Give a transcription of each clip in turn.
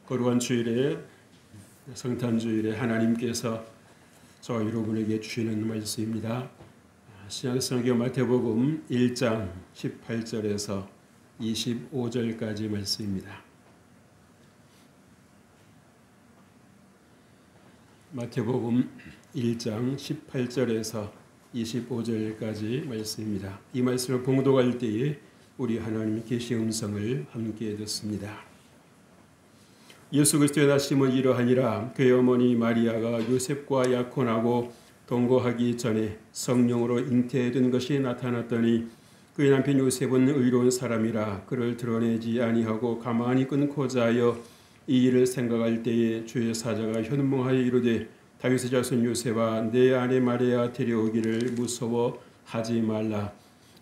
거룩한 주일에 성탄주일에 하나님께서 저와 여러분에게 주시는 말씀입니다. 신약성경 마태복음 1장 18절에서 25절까지 말씀입니다. 마태복음 1장 18절에서 25절까지 말씀입니다. 이 말씀을 봉독할 때에 우리 하나님 계시의 음성을 함께 듣습니다. 예수 그리스도의 나심은 이러하니라. 그의 어머니 마리아가 요셉과 약혼하고 동거하기 전에 성령으로 잉태된 것이 나타났더니 그의 남편 요셉은 의로운 사람이라 그를 드러내지 아니하고 가만히 끊고자 하여 이 일을 생각할 때에 주의 사자가 현몽하여 이르되 다윗의 자손 요셉아 내 아내 마리아 데려오기를 무서워하지 말라.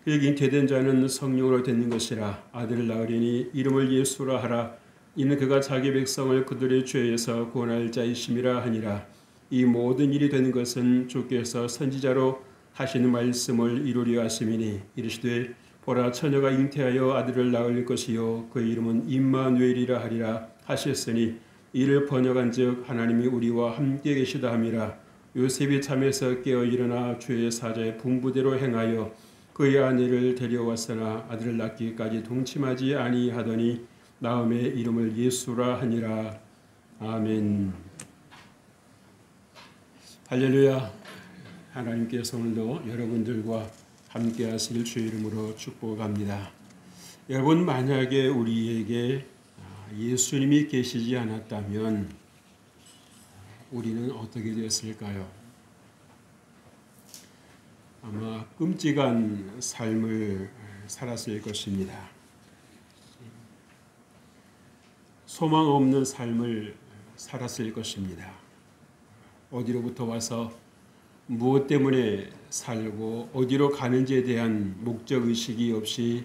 그에게 잉태된 자는 성령으로 된 것이라. 아들을 낳으리니 이름을 예수라 하라. 이는 그가 자기 백성을 그들의 죄에서 구원할 자이심이라 하니라. 이 모든 일이 된 것은 주께서 선지자로 하시는 말씀을 이루려 하심이니 이르시되 보라 처녀가 잉태하여 아들을 낳을 것이요 그 이름은 임마누엘이라 하리라 하셨으니 이를 번역한즉 하나님이 우리와 함께 계시다 함이라. 요셉이 잠에서 깨어 일어나 주의 사자의 분부대로 행하여 그의 아내를 데려왔으나 아들을 낳기까지 동침하지 아니하더니 나음의 이름을 예수라 하니라. 아멘. 할렐루야. 하나님께서 오늘도 여러분들과 함께 하실 주의 이름으로 축복합니다. 여러분, 만약에 우리에게 예수님이 계시지 않았다면 우리는 어떻게 됐을까요? 아마 끔찍한 삶을 살았을 것입니다. 소망 없는 삶을 살았을 것입니다. 어디로부터 와서 무엇 때문에 살고 어디로 가는지에 대한 목적의식이 없이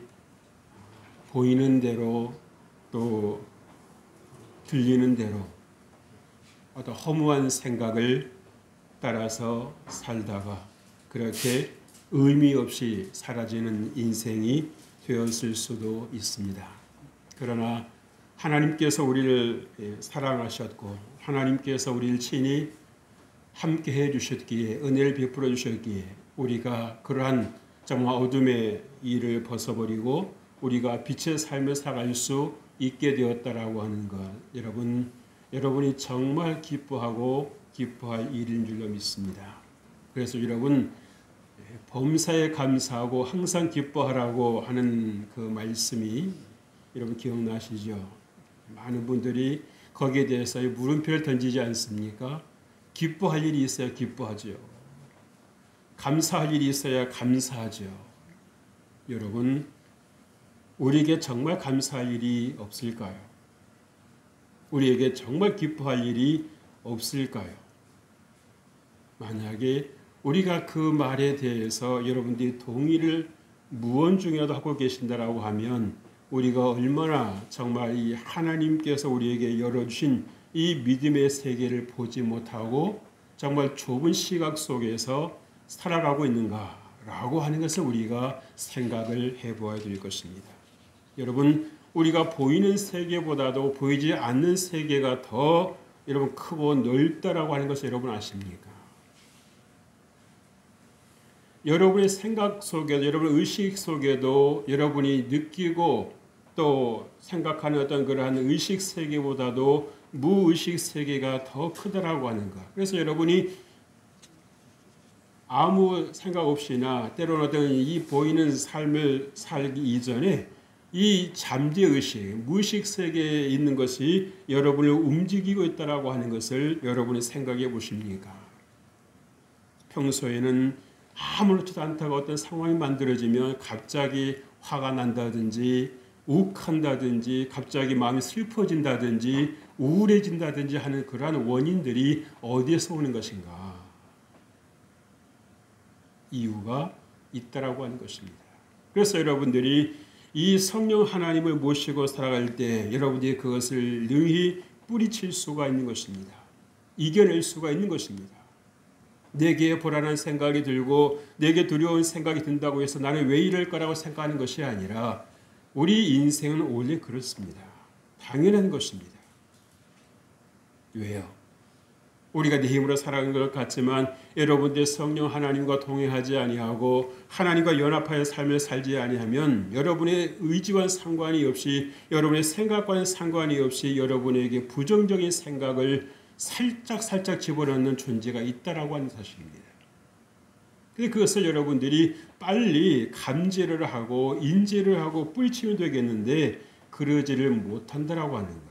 보이는 대로 또 들리는 대로 어떤 허무한 생각을 따라서 살다가 그렇게 의미 없이 사라지는 인생이 되었을 수도 있습니다. 그러나 하나님께서 우리를 사랑하셨고 하나님께서 우리를 친히 함께 해주셨기에 은혜를 베풀어 주셨기에 우리가 그러한 정말 어둠의 일을 벗어버리고 우리가 빛의 삶을 살아갈 수 있게 되었다라고 하는 것, 여러분이 정말 기뻐할 일인 줄로 믿습니다. 그래서 여러분 범사에 감사하고 항상 기뻐하라고 하는 그 말씀이 여러분 기억나시죠? 많은 분들이 거기에 대해서 물음표를 던지지 않습니까? 기뻐할 일이 있어야 기뻐하죠. 감사할 일이 있어야 감사하죠. 여러분, 우리에게 정말 감사할 일이 없을까요? 우리에게 정말 기뻐할 일이 없을까요? 만약에 우리가 그 말에 대해서 여러분들이 동의를 무언 중이라도 하고 계신다라고 하면 우리가 얼마나 정말 이 하나님께서 우리에게 열어주신 이 믿음의 세계를 보지 못하고 정말 좁은 시각 속에서 살아가고 있는가라고 하는 것을 우리가 생각을 해보아야 될 것입니다. 여러분, 우리가 보이는 세계보다도 보이지 않는 세계가 더 여러분 크고 넓다라고 하는 것을 여러분 아십니까? 여러분의 생각 속에도 여러분의 의식 속에도 여러분이 느끼고 또 생각하는 어떤 그러한 의식 세계보다도 무의식 세계가 더 크다라고 하는 것. 그래서 여러분이 아무 생각 없이나 때로는 어떤 이 보이는 삶을 살기 이전에 이 잠재의식, 무의식 세계에 있는 것이 여러분을 움직이고 있다라고 하는 것을 여러분이 생각해 보십니까? 평소에는 아무렇지도 않다고 어떤 상황이 만들어지면 갑자기 화가 난다든지 욱한다든지 갑자기 마음이 슬퍼진다든지 우울해진다든지 하는 그러한 원인들이 어디에서 오는 것인가? 이유가 있다라고 하는 것입니다. 그래서 여러분들이 이 성령 하나님을 모시고 살아갈 때 여러분들이 그것을 능히 뿌리칠 수가 있는 것입니다. 이겨낼 수가 있는 것입니다. 내게 불안한 생각이 들고 내게 두려운 생각이 든다고 해서 나는 왜 이럴까라고 생각하는 것이 아니라 우리 인생은 원래 그렇습니다. 당연한 것입니다. 왜요? 우리가 내 힘으로 살아가는 것 같지만 여러분들의 성령 하나님과 동행하지 아니하고 하나님과 연합하여 삶을 살지 아니하면 여러분의 의지와 상관이 없이 여러분의 생각과는 상관이 없이 여러분에게 부정적인 생각을 살짝 집어넣는 존재가 있다라고 하는 사실입니다. 근데 그것을 여러분들이 빨리 감지를 하고 인지를 하고 뿌리치면 되겠는데 그러지를 못한다라고 하는 거예요.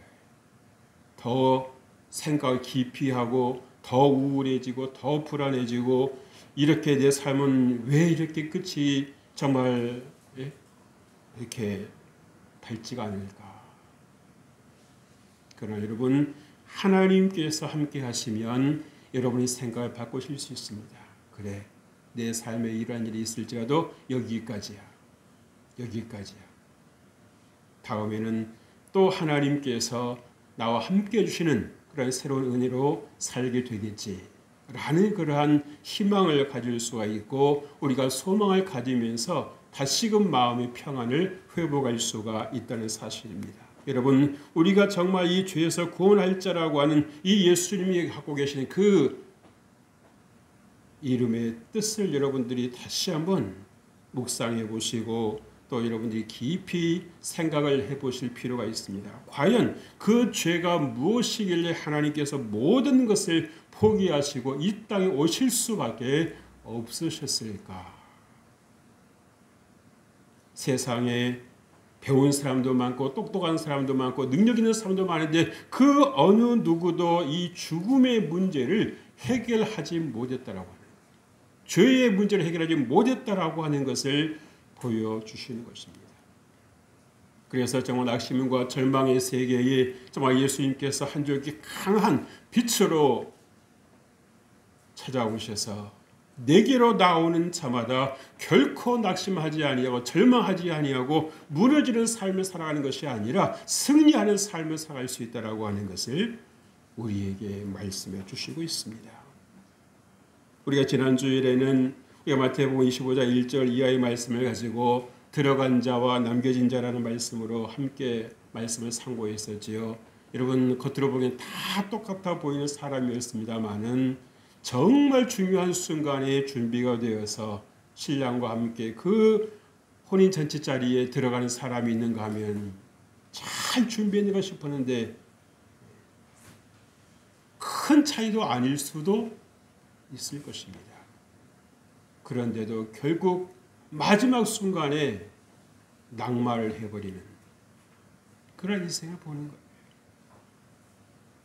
더 생각을 깊이 하고 더 우울해지고 더 불안해지고 이렇게 내 삶은 왜 이렇게 끝이 정말 이렇게 밝지가 않을까. 그러나 여러분 하나님께서 함께 하시면 여러분이 생각을 바꾸실 수 있습니다. 그래 내 삶에 이러한 일이 있을지라도 여기까지야. 다음에는 또 하나님께서 나와 함께 해주시는 그런 새로운 은혜로 살게 되겠지라는 그러한 희망을 가질 수가 있고 우리가 소망을 가지면서 다시금 마음의 평안을 회복할 수가 있다는 사실입니다. 여러분 우리가 정말 이 죄에서 구원할 자라고 하는 이 예수님이 갖고 계시는 그 이름의 뜻을 여러분들이 다시 한번 묵상해 보시고 또 여러분들이 깊이 생각을 해보실 필요가 있습니다. 과연 그 죄가 무엇이길래 하나님께서 모든 것을 포기하시고 이 땅에 오실 수밖에 없으셨을까? 세상에 배운 사람도 많고 똑똑한 사람도 많고 능력 있는 사람도 많은데 그 어느 누구도 이 죽음의 문제를 해결하지 못했다라고 하는 거예요. 죄의 문제를 해결하지 못했다라고 하는 것을 보여주시는 것입니다. 그래서 정말 낙심과 절망의 세계에 정말 예수님께서 한 줄기 강한 빛으로 찾아오셔서 내게로 나오는 자마다 결코 낙심하지 아니하고 절망하지 아니하고 무너지는 삶을 살아가는 것이 아니라 승리하는 삶을 살아갈 수 있다라고 하는 것을 우리에게 말씀해 주시고 있습니다. 우리가 지난 주일에는 마태복음 25장 1절 이하의 말씀을 가지고 들어간 자와 남겨진 자라는 말씀으로 함께 말씀을 상고했었지요. 여러분 겉으로 보기엔 다 똑같아 보이는 사람이었습니다마는 정말 중요한 순간에 준비가 되어서 신랑과 함께 그 혼인 잔치 자리에 들어가는 사람이 있는가 하면 잘 준비했는가 싶었는데 큰 차이도 아닐 수도 있을 것입니다. 그런데도 결국 마지막 순간에 낙마를 해버리는 그런 인생을 보는 거예요.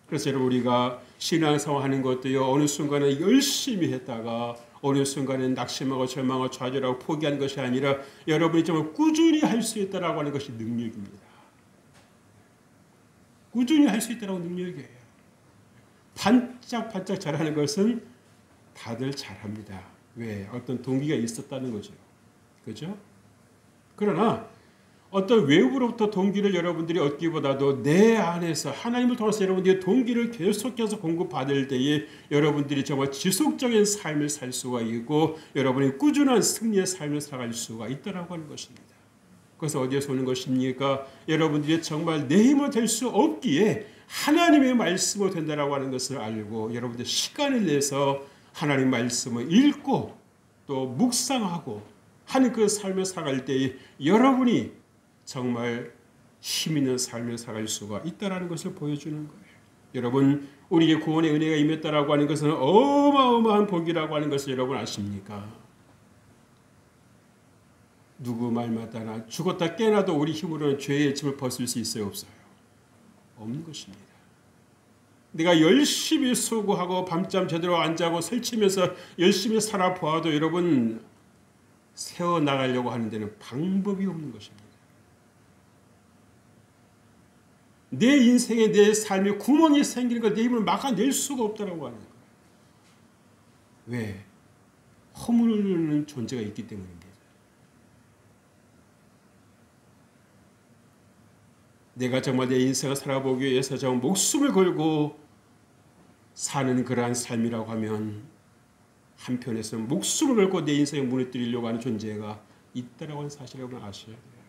그래서 여러분 우리가 신앙생활 하는 것도요 어느 순간에 열심히 했다가 어느 순간에 낙심하고 절망하고 좌절하고 포기한 것이 아니라 여러분이 정말 꾸준히 할 수 있다라고 하는 것이 능력입니다. 꾸준히 할 수 있다라고 능력이에요. 반짝반짝 잘하는 것은 다들 잘합니다. 왜? 어떤 동기가 있었다는 거죠. 그죠? 그러나 어떤 외부로부터 동기를 여러분들이 얻기보다도 내 안에서 하나님을 통해서 여러분들이 동기를 계속해서 공급받을 때에 여러분들이 정말 지속적인 삶을 살 수가 있고 여러분이 꾸준한 승리의 삶을 살아갈 수가 있다라고 하는 것입니다. 그래서 어디에서 오는 것입니까? 여러분들이 정말 내 힘으로 될 수 없기에 하나님의 말씀으로 된다라고 하는 것을 알고 여러분들 시간을 내서 하나님 말씀을 읽고 또 묵상하고 하는 그 삶을 살아갈 때에 여러분이 정말 힘 있는 삶을 살아갈 수가 있다는 것을 보여주는 거예요. 여러분 우리에게 구원의 은혜가 임했다라고 하는 것은 어마어마한 복이라고 하는 것을 여러분 아십니까? 누구 말마다나 죽었다 깨나도 우리 힘으로는 죄의 짐을 벗을 수 있어요? 없어요? 없는 것입니다. 내가 열심히 수고하고 밤잠 제대로 안 자고 설치면서 열심히 살아보아도 여러분 세워나가려고 하는 데는 방법이 없는 것입니다. 내 인생에 내 삶에 구멍이 생기는 걸 내 힘으로 막아낼 수가 없다고 하는 거예요. 왜? 허물는 존재가 있기 때문입니다. 내가 정말 내 인생을 살아보기 위해서 정말 목숨을 걸고 사는 그러한 삶이라고 하면 한편에서는 목숨을 걸고 내 인생을 무너뜨리려고 하는 존재가 있다라고 하는 사실을 여러분 아셔야 돼요.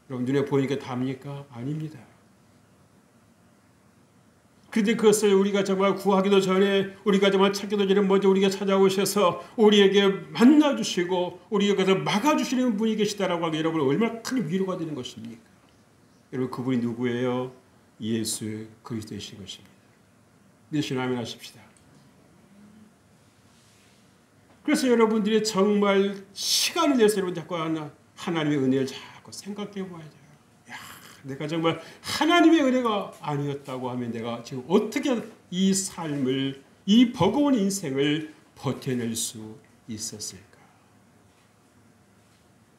여러분 눈에 보이니까 답니까? 아닙니다. 그런데 그것을 우리가 정말 구하기도 전에, 우리가 정말 찾기도 전에 먼저 우리가 찾아오셔서 우리에게 만나주시고 우리에게 막아주시는 분이 계시다라고 하면 여러분 얼마나 큰 위로가 되는 것입니까? 여러분 그분이 누구예요? 예수 그리스도이신 것입니다. 믿으시면 아멘 하십시다. 그래서 여러분들이 정말 시간을 내서 여러분 자꾸 하나님의 은혜를 자꾸 생각해 봐야 돼요. 야, 내가 정말 하나님의 은혜가 아니었다고 하면 내가 지금 어떻게 이 삶을, 이 버거운 인생을 버텨낼 수 있었을까?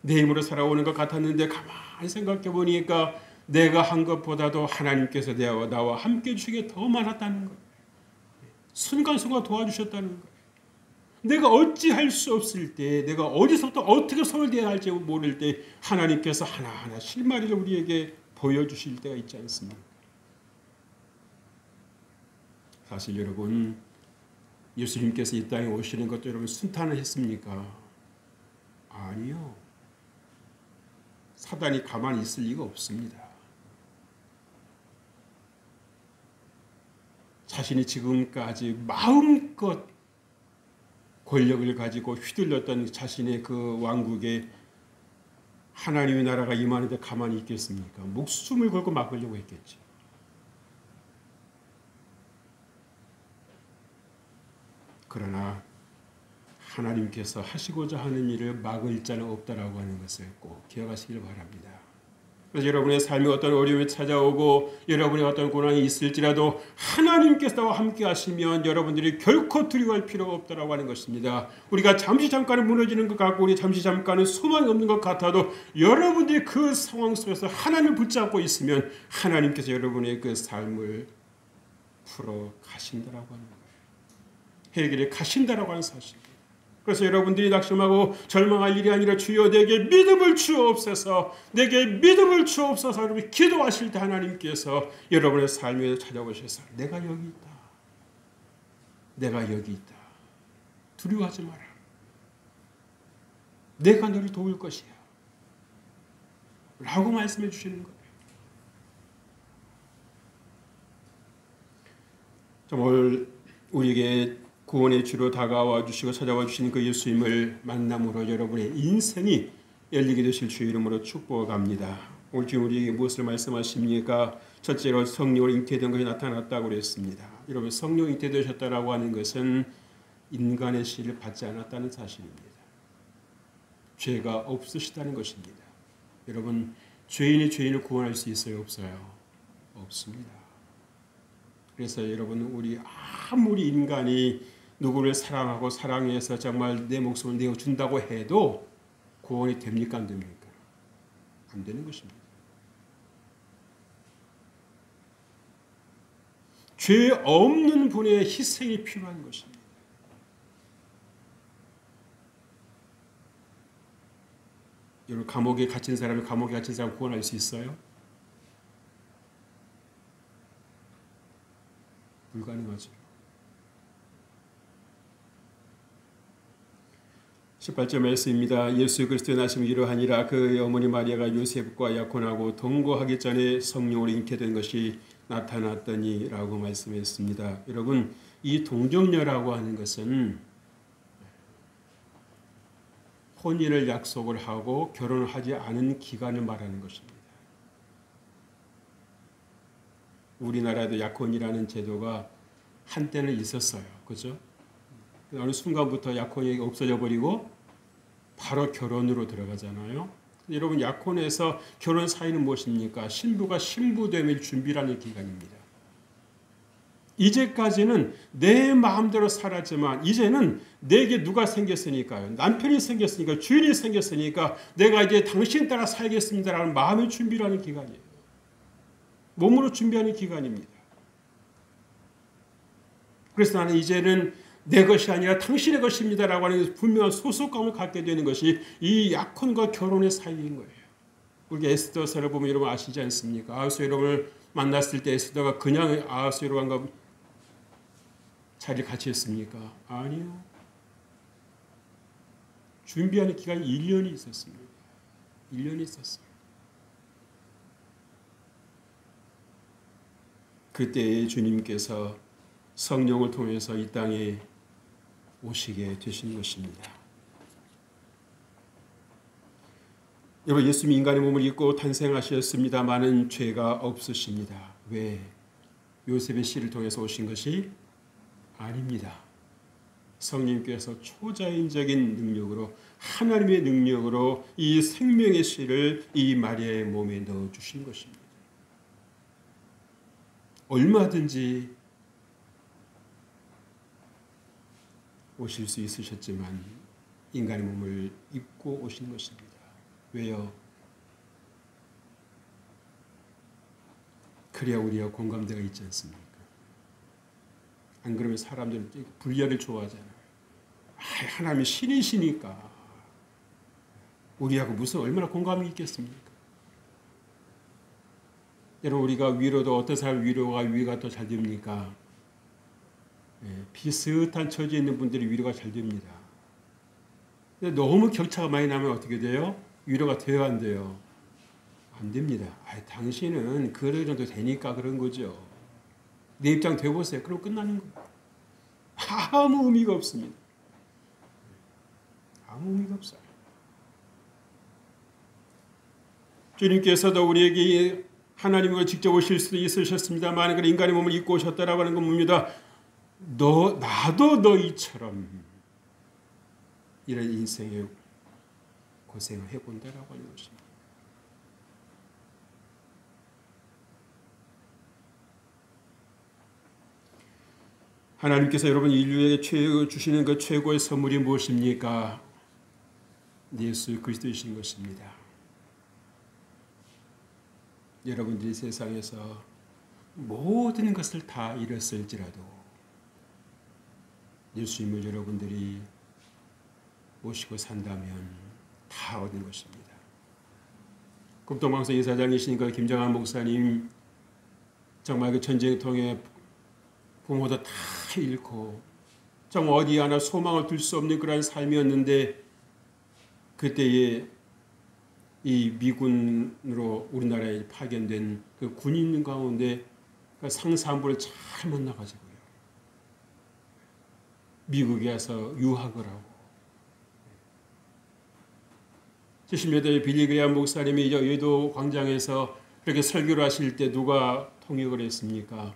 내 힘으로 살아오는 것 같았는데 가만히 생각해 보니까 내가 한 것보다도 하나님께서 나와 함께 주시기에 더 많았다는 거예요. 순간순간 도와주셨다는 거예요. 내가 어찌할 수 없을 때, 내가 어디서부터 어떻게 손을 대야 할지 모를 때 하나님께서 하나하나 실마리를 우리에게 보여주실 때가 있지 않습니까? 사실 여러분, 예수님께서 이 땅에 오시는 것도 여러분 순탄을 했습니까? 아니요. 사단이 가만히 있을 리가 없습니다. 자신이 지금까지 마음껏 권력을 가지고 휘둘렀던 자신의 그 왕국에 하나님의 나라가 임하는데 가만히 있겠습니까? 목숨을 걸고 막으려고 했겠지. 그러나 하나님께서 하시고자 하는 일을 막을 자는 없다라고 하는 것을 꼭 기억하시길 바랍니다. 그래서 여러분의 삶에 어떤 어려움이 찾아오고 여러분의 어떤 고난이 있을지라도 하나님께서 나와 함께 하시면 여러분들이 결코 두려워할 필요가 없다라고 하는 것입니다. 우리가 잠시 잠깐은 무너지는 것 같고 우리 잠시 잠깐은 소망이 없는 것 같아도 여러분들이 그 상황 속에서 하나님을 붙잡고 있으면 하나님께서 여러분의 그 삶을 풀어 가신다라고 하는 거예요. 해결해 가신다라고 하는 사실. 그래서 여러분들이 낙심하고 절망할 일이 아니라 주여 내게 믿음을 주옵소서, 내게 믿음을 주옵소서 여러분 기도하실 때 하나님께서 여러분의 삶에 찾아오셔서 내가 여기 있다. 내가 여기 있다. 두려워하지 마라. 내가 너를 도울 것이야. 라고 말씀해 주시는 거예요. 정말 우리에게 구원의 주로 다가와 주시고 찾아와 주시는 그 예수님을 만남으로 여러분의 인생이 열리게 되실 주의 이름으로 축복합니다. 오늘 지금 우리에게 무엇을 말씀하십니까? 첫째로 성령으로 잉태된 것이 나타났다고 그랬습니다. 여러분 성령 잉태되셨다라고 하는 것은 인간의 씨를 받지 않았다는 사실입니다. 죄가 없으시다는 것입니다. 여러분 죄인이 죄인을 구원할 수 있어요? 없어요? 없습니다. 그래서 여러분 우리 아무리 인간이 누구를 사랑하고 사랑해서 정말 내 목숨을 내어준다고 해도 구원이 됩니까? 안 됩니까? 안 되는 것입니다. 죄 없는 분의 희생이 필요한 것입니다. 여러분 감옥에 갇힌 사람이 감옥에 갇힌 사람 구원할 수 있어요? 불가능하죠. 18절 말씀입니다. 예수 그리스도의 나심이 이러하니라. 그의 어머니 마리아가 요셉과 약혼하고 동거하기 전에 성령으로 잉태된 것이 나타났더니 라고 말씀했습니다. 여러분 이 동정녀라고 하는 것은 혼인을 약속을 하고 결혼을 하지 않은 기간을 말하는 것입니다. 우리나라에도 약혼이라는 제도가 한때는 있었어요. 그죠? 어느 순간부터 약혼이 없어져 버리고 바로 결혼으로 들어가잖아요. 여러분 약혼에서 결혼 사유는 무엇입니까? 신부가 신부됨을 준비라는 기간입니다. 이제까지는 내 마음대로 살았지만 이제는 내게 누가 생겼으니까요. 남편이 생겼으니까 주인이 생겼으니까 내가 이제 당신 따라 살겠습니다라는 마음의 준비라는 기간이에요. 몸으로 준비하는 기간입니다. 그래서 나는 이제는 내 것이 아니라 당신의 것입니다라고 하는 분명한 소속감을 갖게 되는 것이 이 약혼과 결혼의 사이인 거예요. 우리 에스더서를 보면 여러분 아시지 않습니까? 아하수에롬을 만났을 때 에스더가 그냥 아하수에롬과 자리를 같이 했습니까? 아니요. 준비하는 기간이 1년이 있었습니다. 1년이 있었어요. 그때에 주님께서 성령을 통해서 이 땅에 오시게 되신 것입니다. 여러분, 예수님이 인간의 몸을 입고 탄생하셨습니다마는 죄가 없으십니다. 왜? 요셉의 씨를 통해서 오신 것이 아닙니다. 성령께서 초자연적인 능력으로, 하나님의 능력으로 이 생명의 씨를 이 마리아의 몸에 넣어주신 것입니다. 얼마든지 오실 수 있으셨지만 인간의 몸을 입고 오신 것입니다. 왜요? 그래야 우리가 공감대가 있지 않습니까? 안 그러면 사람들은 분열을 좋아하잖아요. 하나님이 신이시니까 우리하고 무슨 얼마나 공감이 있겠습니까? 여러분, 우리가 위로도 어떤 사람 위로가 더 잘 됩니까? 비슷한 처지에 있는 분들이 위로가 잘 됩니다. 근데 너무 격차가 많이 나면 어떻게 돼요? 위로가 돼요, 안 돼요? 안 됩니다. 당신은 그런 정도 되니까 그런 거죠. 내 입장 돼보세요. 그럼 끝나는 거예요. 아무 의미가 없습니다. 아무 의미가 없어요. 주님께서도 우리에게 하나님으로 직접 오실 수도 있으셨습니다만 그 인간의 몸을 입고 오셨다라고 하는 건 뭡니다. 나도 너희처럼 이런 인생의 고생을 해본다라고 하는 것입니다. 하나님께서 여러분 인류에게 주시는 그 최고의 선물이 무엇입니까? 예수 그리스도이신 것입니다. 여러분들이 세상에서 모든 것을 다 잃었을지라도 예수님을 여러분들이 모시고 산다면 다 얻은 것입니다. 국동방송 이사장이신 그 김정한 목사님, 정말 그 전쟁을 통해 부모도 다 잃고 정말 어디 하나 소망을 둘 수 없는 그런 삶이었는데, 그때에 이 미군으로 우리나라에 파견된 그 군인 가운데 그 상사부를 잘 만나가지고요, 미국에 와서 유학을 하고, 70년대 빌리그레암 목사님이 여의도 광장에서 그렇게 설교를 하실 때 누가 통역을 했습니까?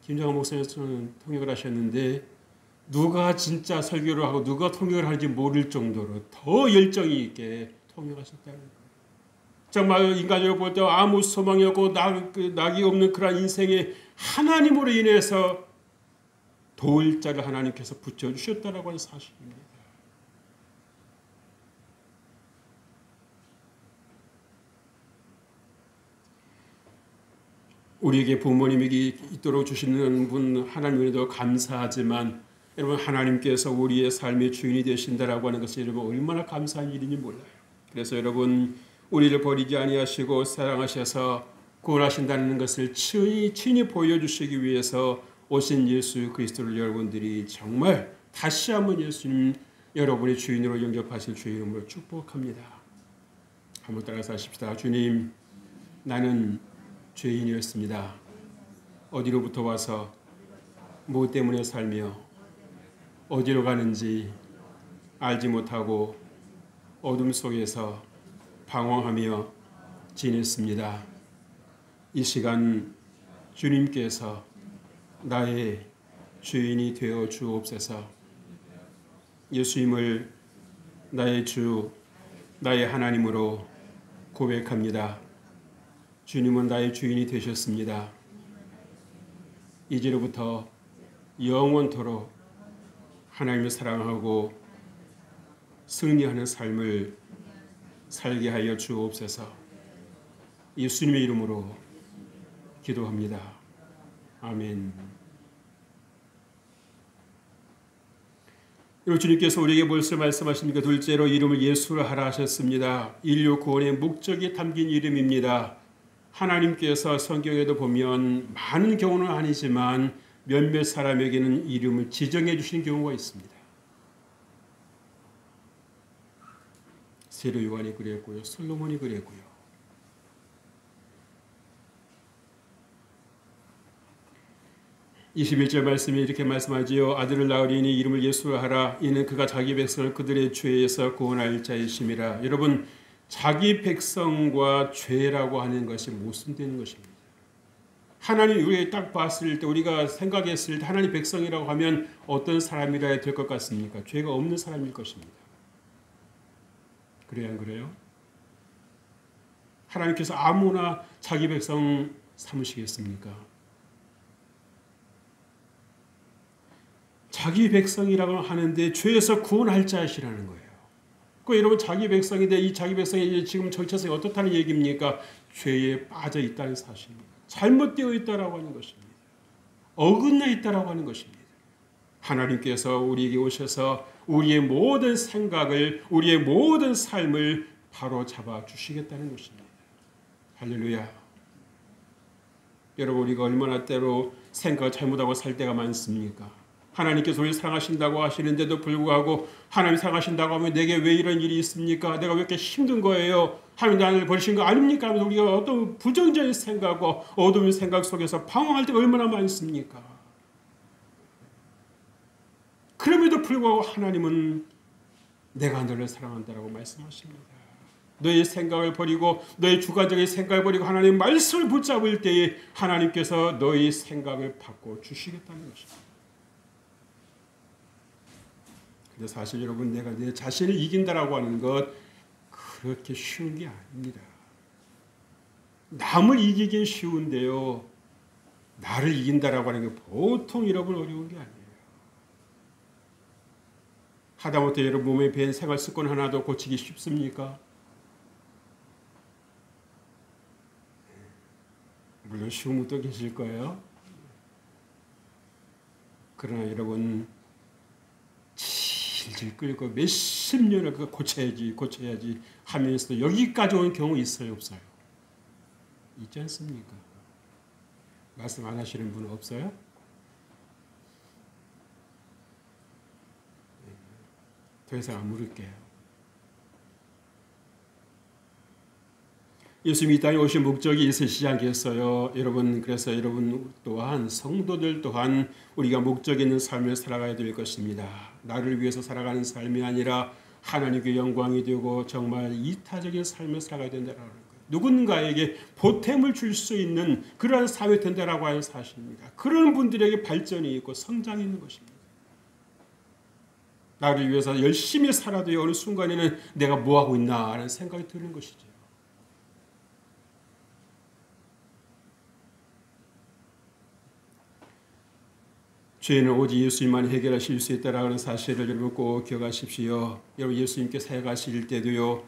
김정한 목사님은 통역을 하셨는데, 누가 진짜 설교를 하고 누가 통역을 하는지 모를 정도로 더 열정이 있게 통역하셨다는 거예요. 정말 인간적으로 볼 때 아무 소망이 없고 낙이 없는 그런 인생에 하나님으로 인해서 도울 자를 하나님께서 붙여주셨다라고 하는 사실입니다. 우리에게 부모님에게 있도록 주시는 분 하나님에도 감사하지만, 여러분, 하나님께서 우리의 삶의 주인이 되신다라고 하는 것이 여러분 얼마나 감사한 일인지 몰라요. 그래서 여러분, 우리를 버리지 아니하시고 사랑하셔서 구원하신다는 것을 친히 보여주시기 위해서 오신 예수 그리스도를 여러분들이 정말 다시 한번 예수님 여러분의 주인으로 영접하실 주의 이름으로 축복합니다. 한번 따라서 하십시다. 주님, 나는 죄인이었습니다. 어디로부터 와서 무엇 때문에 살며 어디로 가는지 알지 못하고 어둠 속에서 방황하며 지냈습니다. 이 시간 주님께서 나의 주인이 되어 주옵소서. 예수님을 나의 주, 나의 하나님으로 고백합니다. 주님은 나의 주인이 되셨습니다. 이제로부터 영원토록 하나님을 사랑하고 승리하는 삶을 살게 하여 주옵소서. 예수님의 이름으로 기도합니다. 아멘. 그리고 주님께서 우리에게 벌써 말씀하십니까? 둘째로 이름을 예수로 하라 하셨습니다. 인류 구원의 목적이 담긴 이름입니다. 하나님께서 성경에도 보면 많은 경우는 아니지만 몇몇 사람에게는 이름을 지정해 주신 경우가 있습니다. 세례 요한이 그랬고요, 솔로몬이 그랬고요. 21절 말씀에 이렇게 말씀하지요. 아들을 낳으리니 이름을 예수라 하라. 이는 그가 자기 백성을 그들의 죄에서 구원할 자이심이라. 여러분, 자기 백성과 죄라고 하는 것이 모순되는 것입니다. 하나님 우리가 딱 봤을 때, 우리가 생각했을 때 하나님 백성이라고 하면 어떤 사람이라 될 것 같습니까? 죄가 없는 사람일 것입니다. 그래야 안 그래요? 하나님께서 아무나 자기 백성 삼으시겠습니까? 자기 백성이라고 하는데 죄에서 구원할 자이시라는 거예요. 그 여러분, 자기 백성인데 이 자기 백성이 지금 정체성이 어떻다는 얘기입니까? 죄에 빠져 있다는 사실입니다. 잘못되어 있다라고 하는 것입니다. 어긋나 있다라고 하는 것입니다. 하나님께서 우리에게 오셔서 우리의 모든 생각을, 우리의 모든 삶을 바로 잡아 주시겠다는 것입니다. 할렐루야. 여러분, 우리가 얼마나 때로 생각을 잘못하고 살 때가 많습니까? 하나님께서 우리를 사랑하신다고 하시는데도 불구하고 하나님 사랑하신다고 하면 내게 왜 이런 일이 있습니까? 내가 왜 이렇게 힘든 거예요? 하나님 나를 버리신 거 아닙니까? 하면서 우리가 어떤 부정적인 생각과 어두운 생각 속에서 방황할 때가 얼마나 많습니까? 그럼에도 불구하고 하나님은 내가 너를 사랑한다라고 말씀하십니다. 너의 생각을 버리고 너의 주관적인 생각을 버리고 하나님의 말씀을 붙잡을 때에 하나님께서 너의 생각을 바꿔 주시겠다는 것입니다. 근데 사실 여러분, 내가 내 자신을 이긴다라고 하는 것 그렇게 쉬운 게 아닙니다. 남을 이기긴 쉬운데요, 나를 이긴다라고 하는 게 보통 여러분 어려운 게 아니에요. 하다못해 여러분 몸에 밴 생활 습관 하나도 고치기 쉽습니까? 물론 쉬운 분도 계실 거예요. 그러나 여러분, 질질 끌고 몇십 년을 그거 고쳐야지 하면서도 여기까지 온 경우 있어요, 없어요? 있지 않습니까? 말씀 안 하시는 분 없어요? 더 이상 안 물을게요. 예수님이 이 땅에 오신 목적이 있으시지 않겠어요? 여러분, 그래서 여러분 또한, 성도들 또한 우리가 목적 있는 삶을 살아가야 될 것입니다. 나를 위해서 살아가는 삶이 아니라 하나님께 영광이 되고 정말 이타적인 삶을 살아가야 된다는 거예요. 누군가에게 보탬을 줄 수 있는 그러한 삶이 된다라고 하는 사실입니다. 그런 분들에게 발전이 있고 성장이 있는 것입니다. 나를 위해서 열심히 살아도 어느 순간에는 내가 뭐하고 있나 하는 생각이 드는 것이죠. 죄는 오직 예수님만 해결하실 수 있다라는 사실을 여러분 꼭 기억하십시오. 여러분, 예수님께 사역하실 때도요,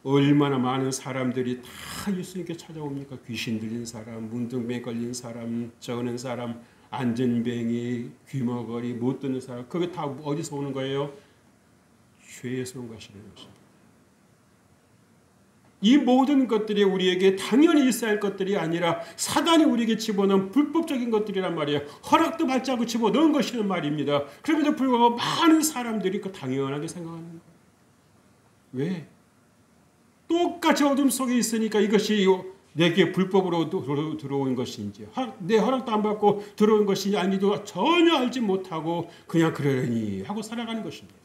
얼마나 많은 사람들이 다 예수님께 찾아옵니까? 귀신 들린 사람, 문둥병 걸린 사람, 저는 사람, 안전뱅이, 귀머거리, 못 듣는 사람, 그게 다 어디서 오는 거예요? 죄에서 온 것이라는 것입니다. 이 모든 것들이 우리에게 당연히 있어야 할 것들이 아니라 사단이 우리에게 집어넣은 불법적인 것들이란 말이에요. 허락도 받지 않고 집어넣은 것이란 말입니다. 그럼에도 불구하고 많은 사람들이 그 당연하게 생각하는 거예요. 왜? 똑같이 어둠 속에 있으니까 이것이 내게 불법으로 들어온 것인지, 내 허락도 안 받고 들어온 것인지 아니도 전혀 알지 못하고 그냥 그러려니 하고 살아가는 것입니다.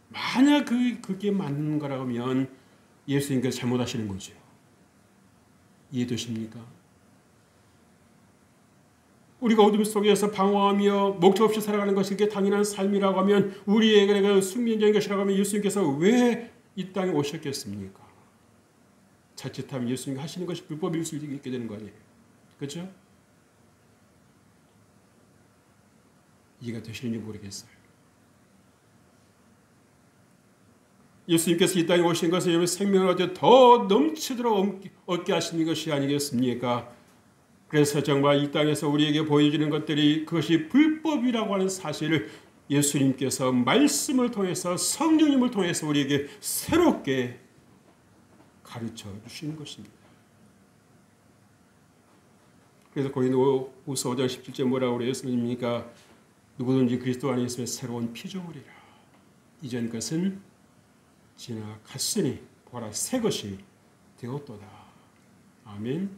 만약 그게 맞는 거라면 예수님께서 잘못하시는 거죠. 이해되십니까? 우리가 어둠 속에서 방황하며 목적 없이 살아가는 것이 그게 당연한 삶이라고 하면, 우리에게 숙명적인 것이라고 하면 예수님께서 왜 이 땅에 오셨겠습니까? 자칫하면 예수님이 하시는 것이 불법일 수 있게 되는 거 아니에요? 그렇죠? 이해가 되시는지 모르겠어요. 예수님께서 이 땅에 오신 것은 여러분 생명을 얻어 더 넘치도록 얻게 하시는 것이 아니겠습니까? 그래서 정말 이 땅에서 우리에게 보여주는 것들이 그것이 불법이라고 하는 사실을 예수님께서 말씀을 통해서, 성령님을 통해서 우리에게 새롭게 가르쳐 주시는 것입니다. 그래서 고린도후서 5장 17절 뭐라고 그래요? 예수님이니까 누구든지 그리스도 안에 있으면 새로운 피조물이라. 이전 것은 지나갔으니 보라 새 것이 되었도다. 아멘.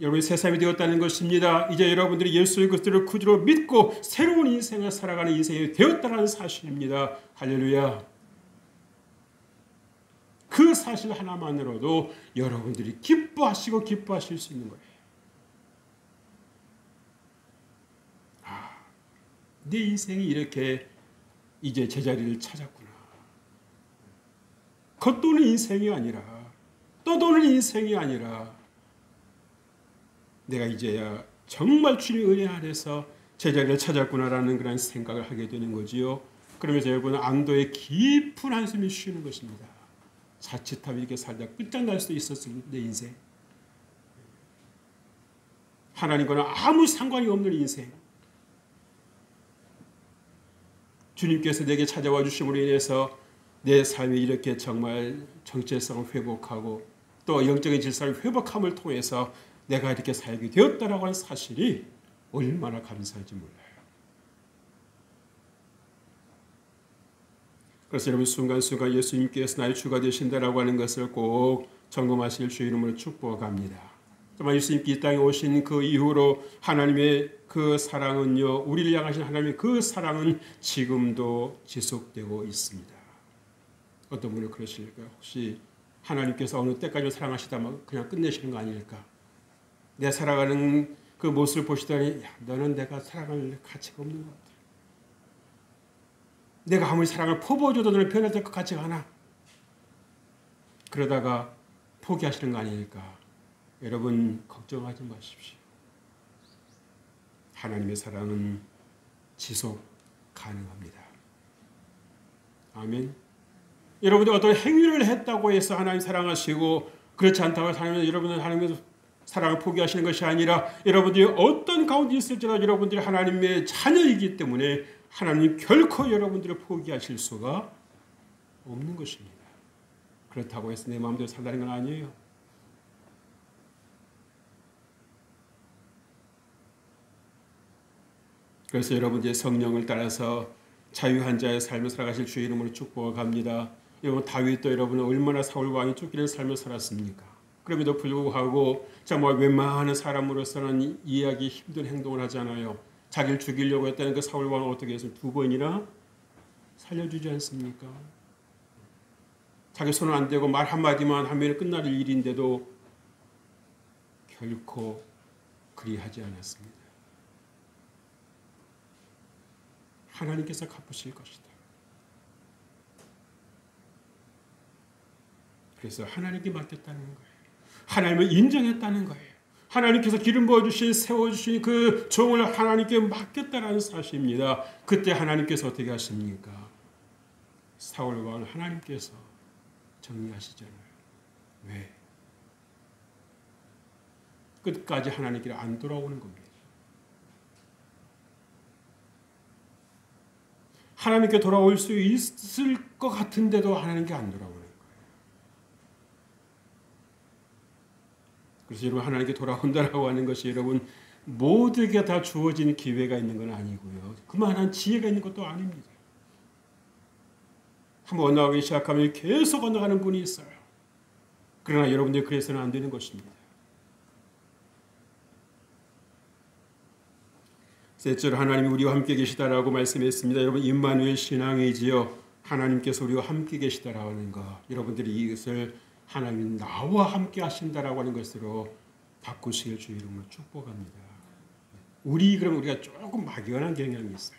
여러분이 새 사람이 되었다는 것입니다. 이제 여러분들이 예수 그리스도를 구주로 믿고 새로운 인생을 살아가는 인생이 되었다는 사실입니다. 할렐루야. 그 사실 하나만으로도 여러분들이 기뻐하시고 기뻐하실 수 있는 거예요. 내 인생이 이렇게 이제 제자리를 찾았구나. 겉도는 인생이 아니라, 떠도는 인생이 아니라, 내가 이제야 정말 주님의 은혜 아래서 제자리를 찾았구나라는 그런 생각을 하게 되는 거지요. 그러면서 여러분은 안도의 깊은 한숨이 쉬는 것입니다. 자칫하면 이렇게 살다 끝장날 수도 있었을 내 인생. 하나님과는 아무 상관이 없는 인생. 주님께서 내게 찾아와 주심으로 인해서 내 삶이 이렇게 정말 정체성을 회복하고 또 영적인 질서를 회복함을 통해서 내가 이렇게 살게 되었다라고 하는 사실이 얼마나 감사한지 몰라요. 그래서 여러분 순간순간 예수님께서 나의 주가 되신다라고 하는 것을 꼭 점검하실 주 이름으로 축복합니다. 정말 예수님께 이 땅에 오신 그 이후로 하나님의 그 사랑은요, 우리를 향하신 하나님의 그 사랑은 지금도 지속되고 있습니다. 어떤 분은 그러실까요? 혹시 하나님께서 어느 때까지 사랑하시다만 그냥 끝내시는 거 아닐까? 내 살아가는 그 모습을 보시더니 야, 너는 내가 사랑할 가치가 없는 것 같아. 내가 아무리 사랑을 퍼부어줘도 너는 변화될 것 같지가 않아. 그러다가 포기하시는 거 아닐까? 여러분 걱정하지 마십시오. 하나님의 사랑은 지속 가능합니다. 아멘. 여러분들이 어떤 행위를 했다고 해서 하나님 사랑하시고 그렇지 않다고 해서 여러분은 하나님의 사랑을 포기하시는 것이 아니라 여러분들이 어떤 가운데 있을지라도 여러분들이 하나님의 자녀이기 때문에 하나님 결코 여러분들을 포기하실 수가 없는 것입니다. 그렇다고 해서 내 마음대로 살라는 건 아니에요. 그래서 여러분들의 성령을 따라서 자유한 자의 삶을 살아가실 주의 이름으로 축복합니다. 여러분 다윗도 여러분은 얼마나 사울 왕이 쫓기는 삶을 살았습니까? 그럼에도 불구하고 정말 웬만한 사람으로서는 이해하기 힘든 행동을 하잖아요. 자기를 죽이려고 했다는 그 사울 왕을 어떻게 해서 2번이나 살려주지 않습니까? 자기 손은 안 대고 말 한마디만 하면 끝날 일인데도 결코 그리하지 않았습니다. 하나님께서 갚으실 것이다. 그래서 하나님께 맡겼다는 거예요. 하나님을 인정했다는 거예요. 하나님께서 기름 부어주신 세워주신 그 종을 하나님께 맡겼다는 사실입니다. 그때 하나님께서 어떻게 하십니까? 사울 왕을 하나님께서 정리하시잖아요. 왜? 끝까지 하나님께 안 돌아오는 겁니다. 하나님께 돌아올 수 있을 것 같은데도 하나님께 안 돌아오는 거예요. 그래서 여러분 하나님께 돌아온다라고 하는 것이 여러분 모두에게 다 주어진 기회가 있는 건 아니고요. 그만한 지혜가 있는 것도 아닙니다. 한번 언어하기 시작하면 계속 언어가는 분이 있어요. 그러나 여러분들이 그래서는 안 되는 것입니다. 셋째로 하나님이 우리와 함께 계시다라고 말씀했습니다. 여러분 임마누엘 신앙이지요. 하나님께서 우리와 함께 계시다라고 하는 것. 여러분들이 이것을 하나님 나와 함께 하신다라고 하는 것으로 바꾸시길 주의 이름으로 축복합니다. 그럼 우리가 조금 막연한 경향이 있어요.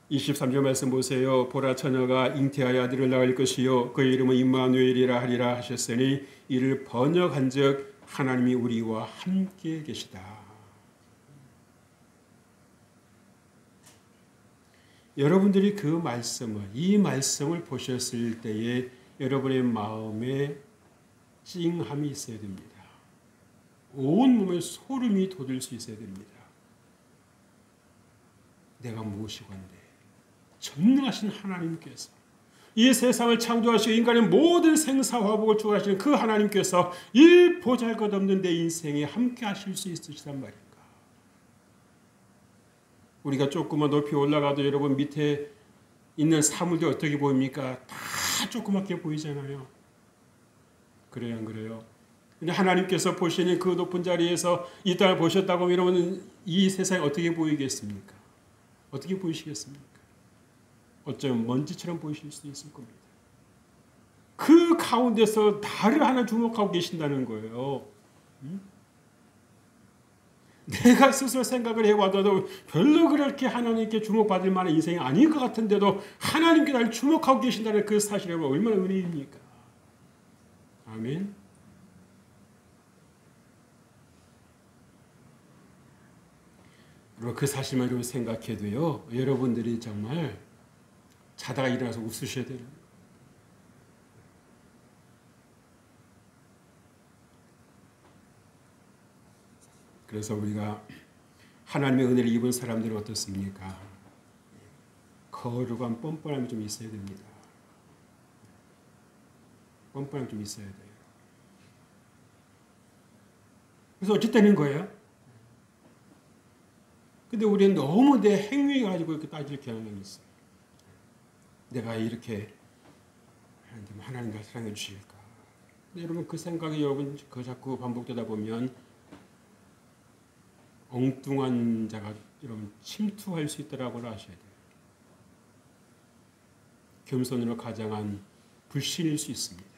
23절 말씀 보세요. 보라 처녀가 잉태하여 아들을 낳을 것이요 그의 이름은 임마누엘이라 하리라 하셨으니 이를 번역한즉 하나님이 우리와 함께 계시다. 여러분들이 이 말씀을 보셨을 때에 여러분의 마음에 찡함이 있어야 됩니다. 온 몸에 소름이 돋을 수 있어야 됩니다. 내가 무엇이건데 전능하신 하나님께서 이 세상을 창조하시고 인간의 모든 생사화복을 주관하시는 그 하나님께서 이 보잘것없는 내 인생에 함께 하실 수 있으시단 말인가. 우리가 조금만 높이 올라가도 여러분 밑에 있는 사물들이 어떻게 보입니까? 다 조그맣게 보이잖아요. 그래요, 안 그래요? 근데 하나님께서 보시는 그 높은 자리에서 이 땅을 보셨다고 이러면 이 세상이 어떻게 보이겠습니까? 어떻게 보이시겠습니까? 어쩌면 먼지처럼 보이실 수도 있을 겁니다. 그 가운데서 나를 하나 주목하고 계신다는 거예요. 내가 스스로 생각을 해봐도 별로 그렇게 하나님께 주목받을 만한 인생이 아닌 것 같은데도 하나님께 나를 주목하고 계신다는 그 사실이 얼마나 은혜입니까? 아멘. 그 사실만 좀 생각해도요, 여러분들이 정말 자다가 일어나서 웃으셔야 돼요. 그래서 우리가 하나님의 은혜를 입은 사람들은 어떻습니까? 거룩한 뻔뻔함이 좀 있어야 됩니다. 뻔뻔함이 좀 있어야 돼요. 그래서 어찌 되는 거예요? 근데 우리는 너무 내 행위 가지고 이렇게 따질 경향이 있어요. 내가 이렇게 하나님과 사랑해 주실까? 근데 여러분 그 생각이 여러분 그 자꾸 반복되다 보면 엉뚱한 자가 여러분 침투할 수 있다라고 아셔야 돼요. 겸손으로 가장한 불신일 수 있습니다.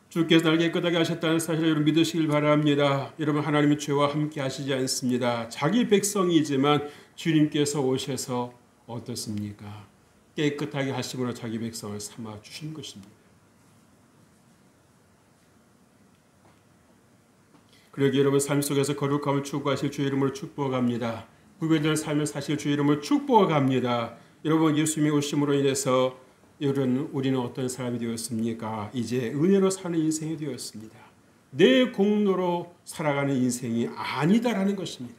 주께서 날 깨끗하게 하셨다는 사실을 여러분 믿으시길 바랍니다. 여러분 하나님은 죄와 함께 하시지 않습니다. 자기 백성이지만 주님께서 오셔서 어떻습니까? 깨끗하게 하심으로 자기 백성을 삼아 주신 것입니다. 그러기 여러분 삶 속에서 거룩함을 추구하실 주의 이름으로 축복합니다. 구별된 삶을 사실 주의 이름으로 축복합니다. 여러분 예수님의 오심으로 인해서 우리는 어떤 사람이 되었습니까? 이제 은혜로 사는 인생이 되었습니다. 내 공로로 살아가는 인생이 아니다라는 것입니다.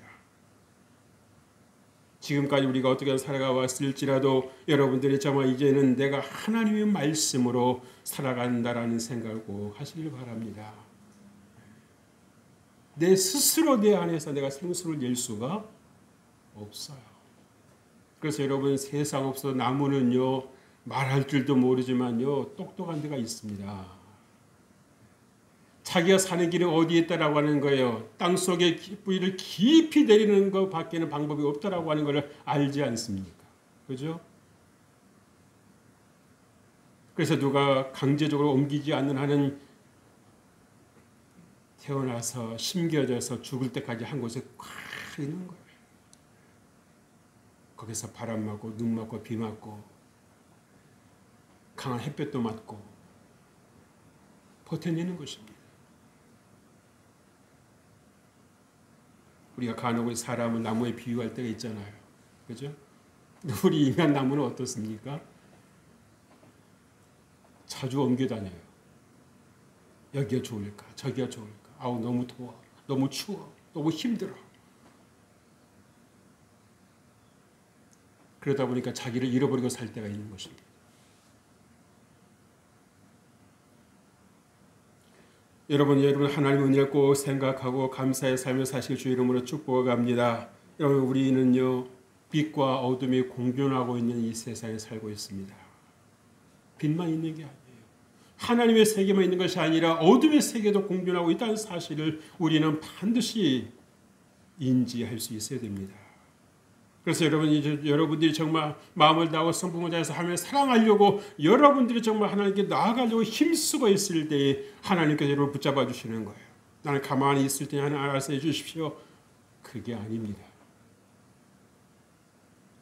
지금까지 우리가 어떻게 살아가 왔을지라도 여러분들이 정말 이제는 내가 하나님의 말씀으로 살아간다라는 생각을 꼭 하시길 바랍니다. 내 스스로 내 안에서 내가 생수를 낼 수가 없어요. 그래서 여러분 세상 없어 나무는요 말할 줄도 모르지만요 똑똑한 데가 있습니다. 자기가 사는 길은 어디에 있다라고 하는 거예요. 땅속에 뿌리를 깊이 내리는 것 밖에는 방법이 없다라고 하는 걸 알지 않습니까? 그죠? 그래서 누가 강제적으로 옮기지 않는 한은 태어나서 심겨져서 죽을 때까지 한 곳에 꽉 있는 거예요. 거기서 바람 맞고 눈 맞고 비 맞고 강한 햇볕도 맞고 버텨내는 것입니다. 우리가 간혹 사람을 나무에 비유할 때가 있잖아요. 그죠? 우리 인간 나무는 어떻습니까? 자주 옮겨 다녀요. 여기가 좋을까? 저기가 좋을까? 아우 너무 더워. 너무 추워. 너무 힘들어. 그러다 보니까 자기를 잃어버리고 살 때가 있는 것입니다. 여러분 하나님의 은혜를 꼭 생각하고 감사의 삶을 사실 주 이름으로 축복합니다. 여러분 우리는요 빛과 어둠이 공존하고 있는 이 세상에 살고 있습니다. 빛만 있는 게 아니에요. 하나님의 세계만 있는 것이 아니라 어둠의 세계도 공존하고 있다는 사실을 우리는 반드시 인지할 수 있어야 됩니다. 그래서 여러분들이 정말 마음을 다하고 성품을 다해서 하나님을 사랑하려고 여러분들이 정말 하나님께 나아가려고 힘쓰고 있을 때에 하나님께서 여러분을 붙잡아 주시는 거예요. 나는 가만히 있을 때 하나님 알아서 해주십시오. 그게 아닙니다.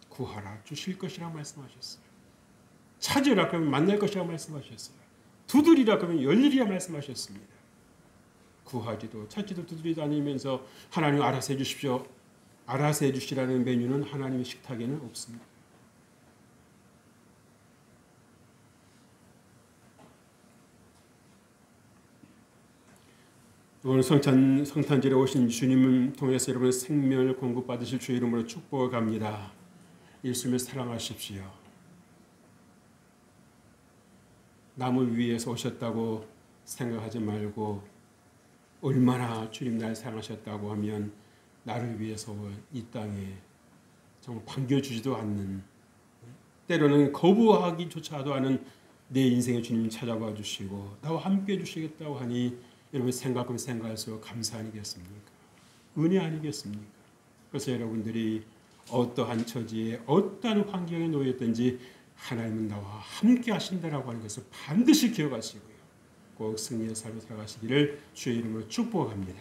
구하라 주실 것이라 말씀하셨어요. 찾으라 그러면 만날 것이라 말씀하셨어요. 두드리라 그러면 열리리라 말씀하셨습니다. 구하지도 찾지도 두드리도 아니면서 하나님 알아서 해주십시오. 알아서 해주시라는 메뉴는 하나님의 식탁에는 없습니다. 오늘 성탄절에 오신 주님을 통해서 여러분의 생명을 공급받으실 주의 이름으로 축복을 갑니다. 예수님을 사랑하십시오. 남을 위해서 오셨다고 생각하지 말고 얼마나 주님 날 사랑하셨다고 하면 나를 위해서 이 땅에 정말 반겨주지도 않는 때로는 거부하기조차도 않은 내 인생에 주님 찾아와 주시고 나와 함께 해주시겠다고 하니 여러분 생각하면 생각할수록 감사 아니겠습니까? 은혜 아니겠습니까? 그래서 여러분들이 어떠한 처지에 어떠한 환경에 놓였든지 하나님은 나와 함께 하신다라고 하는 것을 반드시 기억하시고요. 꼭 승리의 삶을 살아가시기를 주의 이름으로 축복합니다.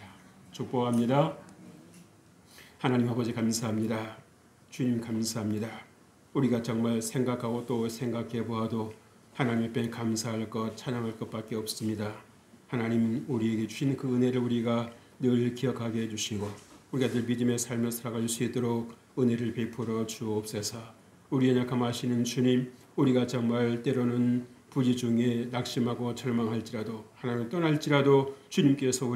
축복합니다. 하나님 아버지 감사합니다. 주님 감사합니다. 우리가 정말 생각하고 또 생각해 보아도 하나님 앞에 감사할 것, 찬양할 것밖에 없습니다. 하나님 우리에게 주신 그 은혜를 우리가 늘 기억하게 해주시고 우리가 늘 믿음의 삶을 살아갈 수 있도록 은혜를 베풀어 주옵소서. 우리의 약함하시는 주님, 우리가 정말 때로는 부지 중에 낙심하고 절망할지라도 하나님을 떠날지라도 주님께서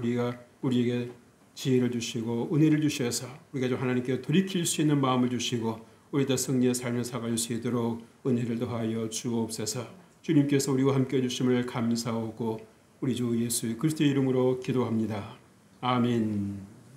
우리에게 지혜를 주시고 은혜를 주셔서 우리가 좀 하나님께 돌이킬 수 있는 마음을 주시고 우리도 승리의 삶을 살아갈 수 있도록 은혜를 더하여 주옵소서. 주님께서 우리와 함께 해주심을 감사하고 우리 주 예수 그리스도의 이름으로 기도합니다. 아멘.